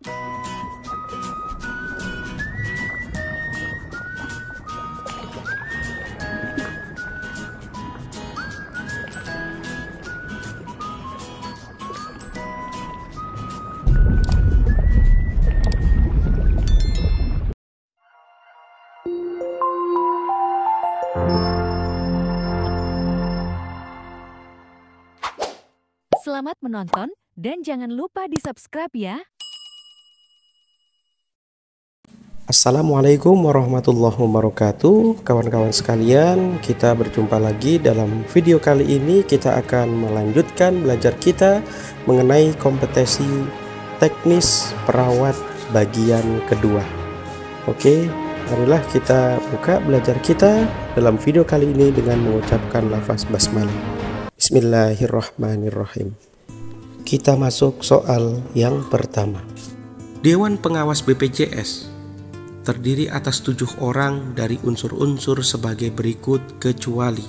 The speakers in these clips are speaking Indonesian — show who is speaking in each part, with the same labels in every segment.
Speaker 1: Selamat menonton dan jangan lupa di-subscribe ya.
Speaker 2: Assalamualaikum warahmatullahi wabarakatuh. Kawan-kawan sekalian, kita berjumpa lagi dalam video kali ini. Kita akan melanjutkan belajar kita mengenai kompetensi teknis perawat bagian kedua. Oke, marilah kita buka belajar kita dalam video kali ini dengan mengucapkan lafaz basmalah. Bismillahirrahmanirrahim. Kita masuk soal yang pertama. Dewan Pengawas BPJS terdiri atas 7 orang dari unsur-unsur sebagai berikut kecuali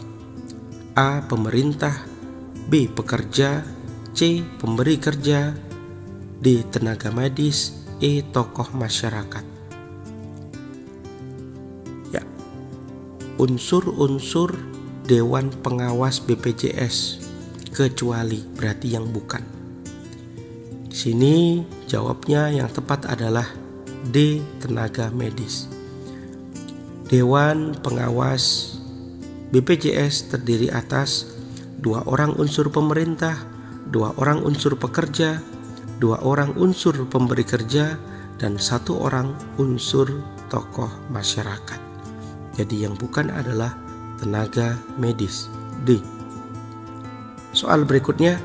Speaker 2: A. Pemerintah, B. Pekerja, C. Pemberi kerja, D. Tenaga medis, E. Tokoh masyarakat. Ya, unsur-unsur Dewan Pengawas BPJS kecuali berarti yang bukan. Di sini jawabnya yang tepat adalah D. Tenaga medis. Dewan Pengawas BPJS terdiri atas 2 orang unsur pemerintah, 2 orang unsur pekerja, 2 orang unsur pemberi kerja, dan 1 orang unsur tokoh masyarakat. Jadi yang bukan adalah tenaga medis. D. Soal berikutnya,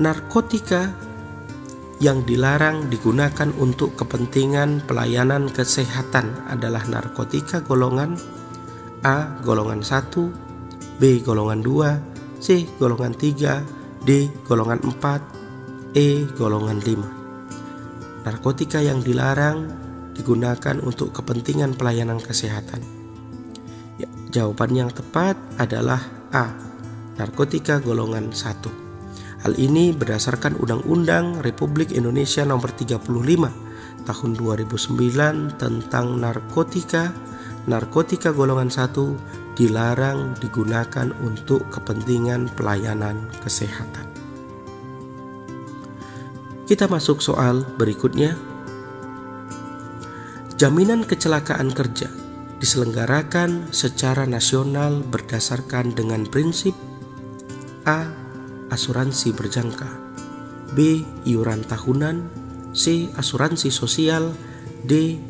Speaker 2: narkotika yang dilarang digunakan untuk kepentingan pelayanan kesehatan adalah narkotika golongan A. golongan 1, B. golongan 2, C. golongan 3, D. golongan 4, E. golongan 5. Narkotika yang dilarang digunakan untuk kepentingan pelayanan kesehatan. Ya, jawaban yang tepat adalah A. Narkotika golongan 1. Hal ini berdasarkan Undang-Undang Republik Indonesia Nomor 35 Tahun 2009 tentang narkotika. Narkotika golongan 1 dilarang digunakan untuk kepentingan pelayanan kesehatan. Kita masuk soal berikutnya. Jaminan kecelakaan kerja diselenggarakan secara nasional berdasarkan dengan prinsip A. Asuransi berjangka, B. Iuran tahunan, C. Asuransi sosial, D.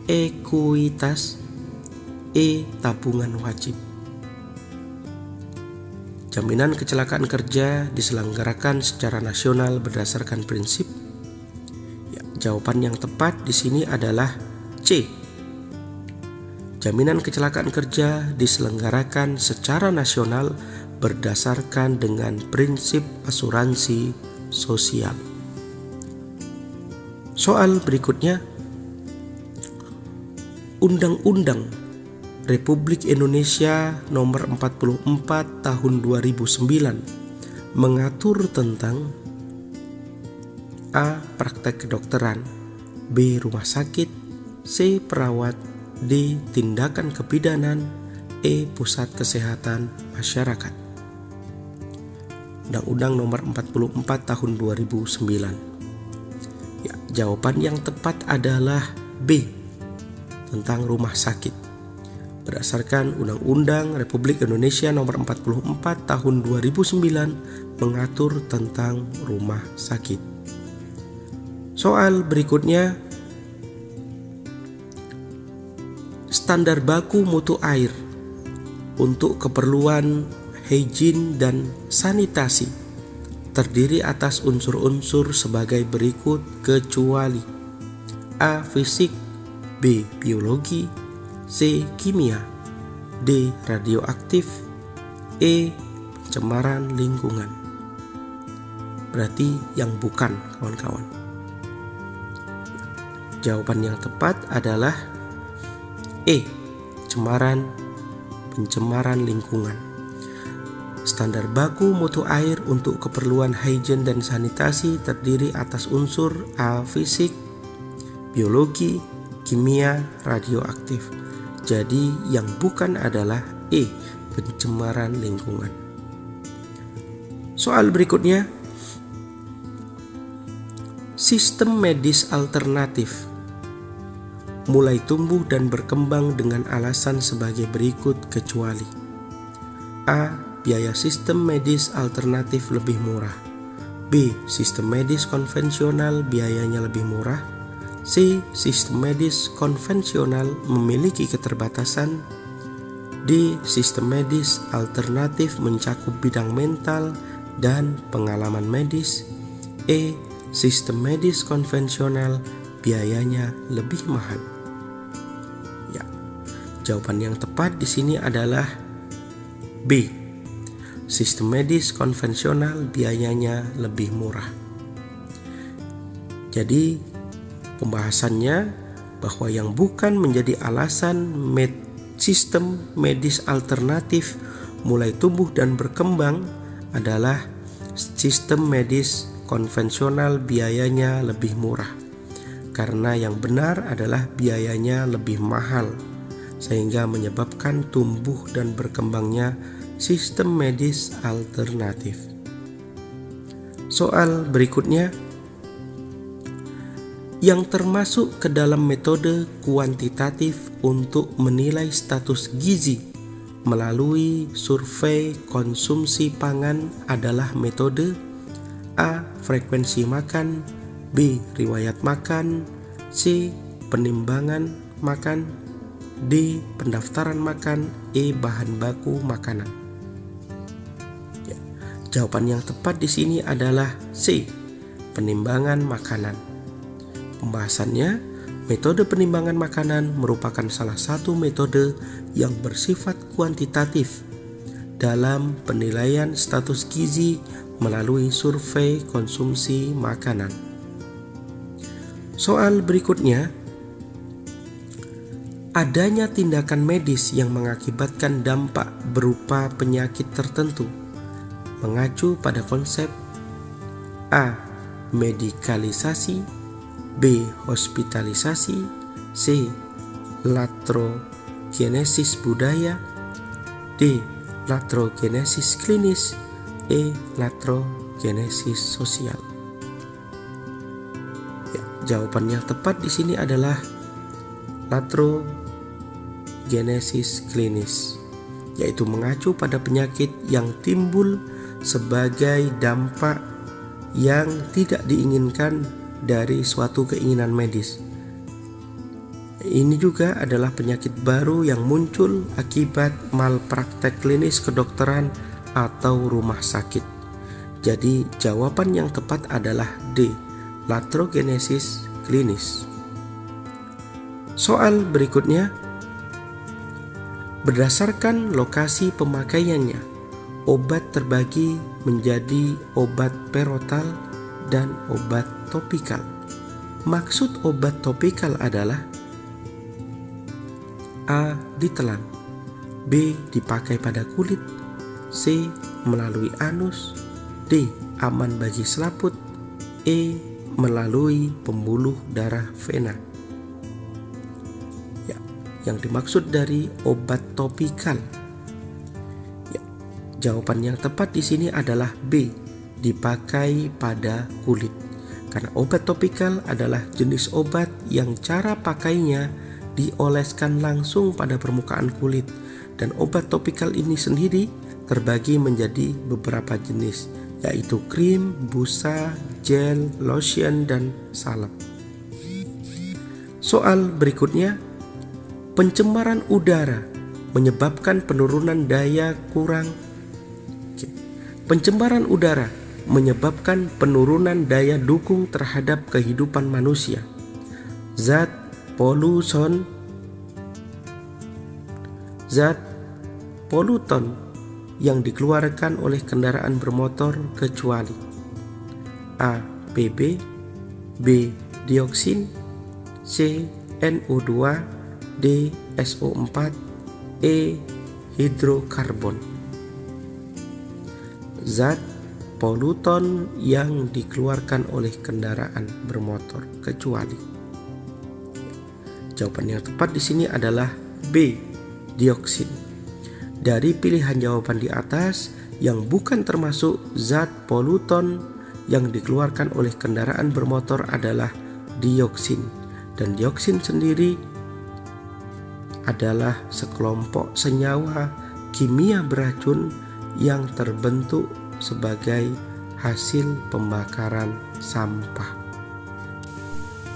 Speaker 2: Ekuitas, E. Tabungan wajib. Jaminan kecelakaan kerja diselenggarakan secara nasional berdasarkan prinsip. Ya, jawaban yang tepat di sini adalah C. Jaminan kecelakaan kerja diselenggarakan secara nasional berdasarkan dengan prinsip asuransi sosial. Soal berikutnya, Undang-Undang Republik Indonesia Nomor 44 Tahun 2009 mengatur tentang A. Praktek kedokteran, B. Rumah sakit, C. Perawat, D. Tindakan kebidanan, E. Pusat Kesehatan Masyarakat. Undang-Undang Nomor 44 Tahun 2009. Ya, jawaban yang tepat adalah B. Tentang rumah sakit. Berdasarkan Undang-Undang Republik Indonesia Nomor 44 Tahun 2009 mengatur tentang rumah sakit. Soal berikutnya, standar baku mutu air untuk keperluan higien dan sanitasi terdiri atas unsur-unsur sebagai berikut kecuali A. Fisik, B. Biologi, C. Kimia, D. Radioaktif, E. Pencemaran lingkungan. Berarti yang bukan, kawan-kawan. Jawaban yang tepat adalah E. Pencemaran lingkungan. Standar baku mutu air untuk keperluan higien dan sanitasi terdiri atas unsur A. Fisik, biologi, kimia, radioaktif. Jadi yang bukan adalah E. Pencemaran lingkungan. Soal berikutnya, sistem medis alternatif mulai tumbuh dan berkembang dengan alasan sebagai berikut kecuali: A. Biaya sistem medis alternatif lebih murah. B. Sistem medis konvensional biayanya lebih murah. C. Sistem medis konvensional memiliki keterbatasan. D. Sistem medis alternatif mencakup bidang mental dan pengalaman medis. E. Sistem medis konvensional biayanya lebih mahal. Ya, jawaban yang tepat di sini adalah B. Sistem medis konvensional biayanya lebih murah. Jadi pembahasannya bahwa yang bukan menjadi alasan sistem medis alternatif mulai tumbuh dan berkembang adalah sistem medis konvensional biayanya lebih murah. Karena yang benar adalah biayanya lebih mahal, sehingga menyebabkan tumbuh dan berkembangnya sistem medis alternatif. Soal berikutnya, yang termasuk ke dalam metode kuantitatif untuk menilai status gizi melalui survei konsumsi pangan adalah metode A. Frekuensi makan, B. Riwayat makan, C. Penimbangan makan, D. Pendaftaran makan, E. Bahan baku makanan. Jawaban yang tepat di sini adalah C. Penimbangan makanan. Pembahasannya, metode penimbangan makanan merupakan salah satu metode yang bersifat kuantitatif dalam penilaian status gizi melalui survei konsumsi makanan. Soal berikutnya, adanya tindakan medis yang mengakibatkan dampak berupa penyakit tertentu mengacu pada konsep A. Medikalisasi, B. Hospitalisasi, C. Latrogenesis budaya, D. Latrogenesis klinis, E. Latrogenesis sosial. Ya, jawaban yang tepat di sini adalah latrogenesis klinis, yaitu mengacu pada penyakit yang timbul sebagai dampak yang tidak diinginkan dari suatu keinginan medis. Ini juga adalah penyakit baru yang muncul akibat malpraktek klinis kedokteran atau rumah sakit. Jadi jawaban yang tepat adalah D. Latrogenesis klinis. Soal berikutnya, berdasarkan lokasi pemakaiannya, obat terbagi menjadi obat perotal dan obat topikal. Maksud obat topikal adalah A. Ditelan, B. Dipakai pada kulit, C. Melalui anus, D. Aman bagi selaput, E. Melalui pembuluh darah vena. Ya, yang dimaksud dari obat topikal, jawaban yang tepat di sini adalah B. Dipakai pada kulit. Karena obat topikal adalah jenis obat yang cara pakainya dioleskan langsung pada permukaan kulit. Dan obat topikal ini sendiri terbagi menjadi beberapa jenis, yaitu krim, busa, gel, lotion, dan salep. Soal berikutnya, pencemaran udara menyebabkan penurunan daya kurang Pencemaran udara menyebabkan penurunan daya dukung terhadap kehidupan manusia. Zat poluton yang dikeluarkan oleh kendaraan bermotor kecuali A. PB, B. Dioksin, C. NO2, D. SO4, E. Hidrokarbon. zat polutan yang dikeluarkan oleh kendaraan bermotor kecuali. Jawaban yang tepat di sini adalah B, dioksin. Dari pilihan jawaban di atas, yang bukan termasuk zat polutan yang dikeluarkan oleh kendaraan bermotor adalah dioksin. Dan dioksin sendiri adalah sekelompok senyawa kimia beracun yang terbentuk sebagai hasil pembakaran sampah.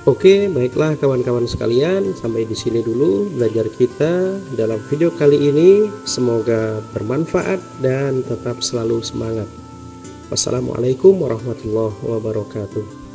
Speaker 2: Oke, baiklah kawan-kawan sekalian, sampai di sini dulu belajar kita dalam video kali ini. Semoga bermanfaat dan tetap selalu semangat. Wassalamualaikum warahmatullahi wabarakatuh.